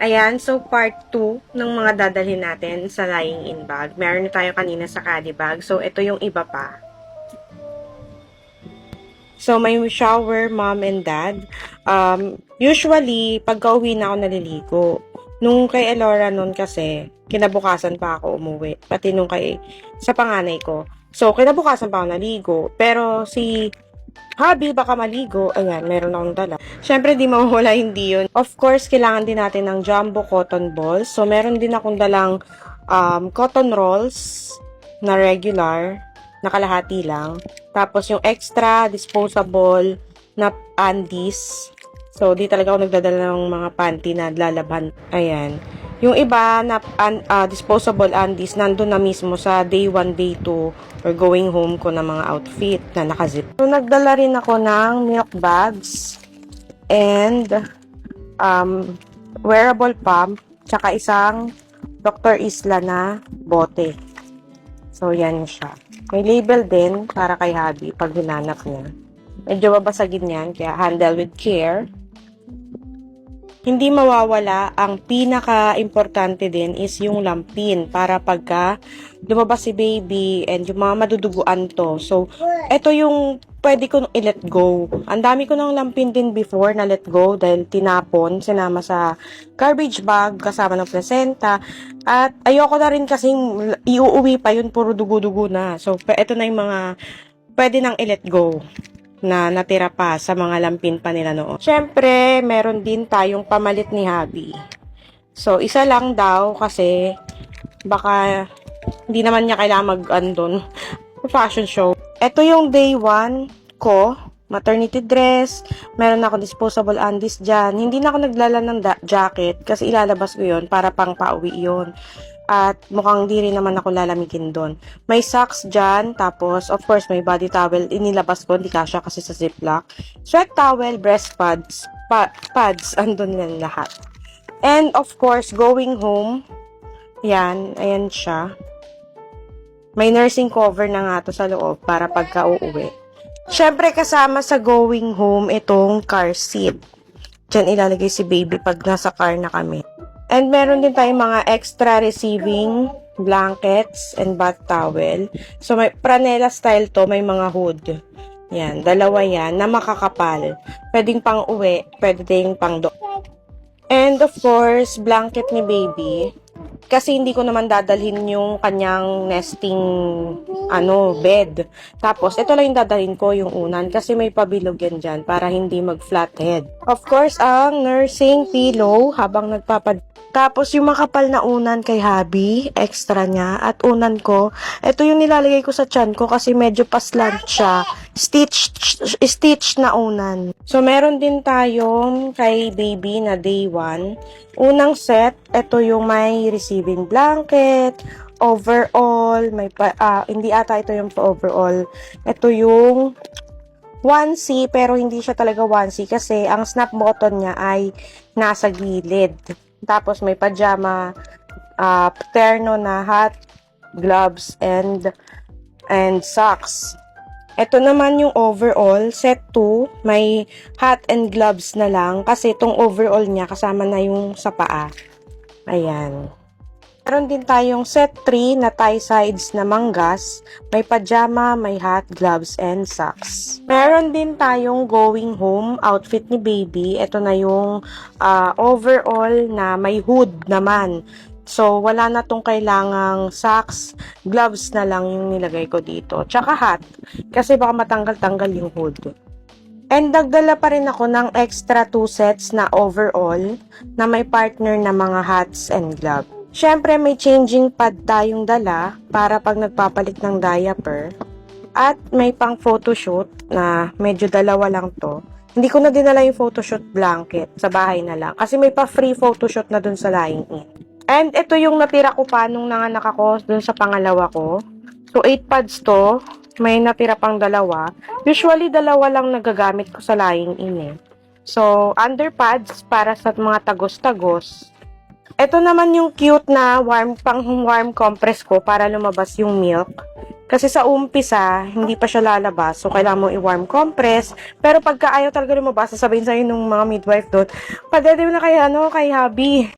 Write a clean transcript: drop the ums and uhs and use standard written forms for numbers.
Ayan, so part 2 ng mga dadalhin natin sa lying-in bag. Meron tayo kanina sa caddy bag. So, ito yung iba pa. So, may shower, mom and dad. Usually, pagka-uwi na ako naliligo. Nung kay Elora nun kasi, kinabukasan pa ako umuwi. Pati nung sa panganay ko. So, kinabukasan pa ako naligo. Pero si Habi, baka maligo. Ayan, meron akong dala. Siyempre, di mawawala hindi yun. Of course, kailangan din natin ng jumbo cotton balls. So, meron din akong dalang cotton rolls na regular, nakalahati lang. Tapos, yung extra disposable na undies. So, di talaga ako nagdadala ng mga panty na lalaban. Ayan. Yung iba na disposable undies, nandun na mismo sa day 1, day 2, or going home ko na mga outfit na nakazip. So, nagdala rin ako ng milk bags and wearable pump, tsaka isang Dr. Isla na bote. So, yan siya. May label din para kay Habi pag hinanap niya. Medyo babasagin yan, kaya handle with care. Hindi mawawala, ang pinaka-importante din is yung lampin para pagka lumabas si baby and yung mga maduduguan to. So, ito yung pwede ko i-let go. Ang dami ko ng lampin din before na let go dahil tinapon, sinama sa garbage bag kasama ng placenta. At ayoko na rin kasing iuuwi pa yun, puro dugo-dugo na. So, ito na yung mga pwede nang i-let go na natira pa sa mga lampin pa nila noon. Siyempre, meron din tayong pamalit ni Habi. So, isa lang daw kasi baka hindi naman niya kailangan mag-andon fashion show. Ito yung day 1 ko, maternity dress, meron ako disposable undies dyan. Hindi na ako naglala ng jacket kasi ilalabas ko yon para pang pauwi yon. At mukhang di rin naman ako lalamigin doon. May socks dyan, tapos of course may body towel, inilabas ko, hindi kasya kasi sa ziplock. Sweat towel, breast pads, pads, andun yan lahat. And of course, going home, yan, ayan siya. May nursing cover na nga to sa loob para pagka uuwi. Syempre kasama sa going home itong car seat. Diyan ilalagay si baby pag nasa car na kami. And meron din tayong mga extra receiving blankets and bath towel. So, may Pranela style to, may mga hood. Yan, dalawa yan na makakapal. Pwedeng pang uwi, pwede ding pang do. And of course, blanket ni baby. Kasi hindi ko naman dadalhin yung kanyang nesting bed. Tapos, ito lang yung dadalhin ko, yung unan. Kasi may pabilog yan dyan para hindi mag-flat head. Of course, ang nursing pillow habang Tapos, yung makapal na unan kay Habi, extra niya. At unan ko, ito yung nilalagay ko sa tiyan ko kasi medyo paslant siya. Stitch na unan. So, meron din tayong kay baby na day 1. Unang set, ito yung may receiving blanket, overall, hindi ata ito yung overall. Ito yung onesie, pero hindi siya talaga onesie kasi ang snap button niya ay nasa gilid. Tapos may pajama, terno na hat, gloves, and socks. Ito naman yung overall, set 2, may hat and gloves na lang kasi itong overall niya kasama na yung sa paa. Ayan. Meron din tayong set 3 na tie sides na manggas, may pajama, may hat, gloves, and socks. Meron din tayong going home outfit ni baby. Ito na yung overall na may hood naman. So, wala na tong kailangang socks, gloves na lang yung nilagay ko dito. Tsaka hat, kasi baka matanggal-tanggal yung hood. And nagdala pa rin ako ng extra 2 sets na overall na may partner na mga hats and gloves. Siyempre, may changing pad tayong dala para pag nagpapalit ng diaper. At may pang photoshoot na medyo dalawa lang to. Hindi ko na dinala yung photoshoot blanket, sa bahay na lang. Kasi may pa free photoshoot na dun sa lying-in. And ito yung natira ko pa nung nanganak ako dun sa pangalawa ko. So, 8 pads to. May natira pang dalawa. Usually, dalawa lang nagagamit ko sa lying-in eh. So, underpads para sa mga tagos-tagos. Ito naman yung cute na pang-warm compress ko para lumabas yung milk. Kasi sa umpisa, hindi pa siya lalabas. So, kailangan mo i-warm compress. Pero pagka ayaw talaga lumabas, sasabihin sa'yo nung mga midwife doon, padede mo na kay Habi.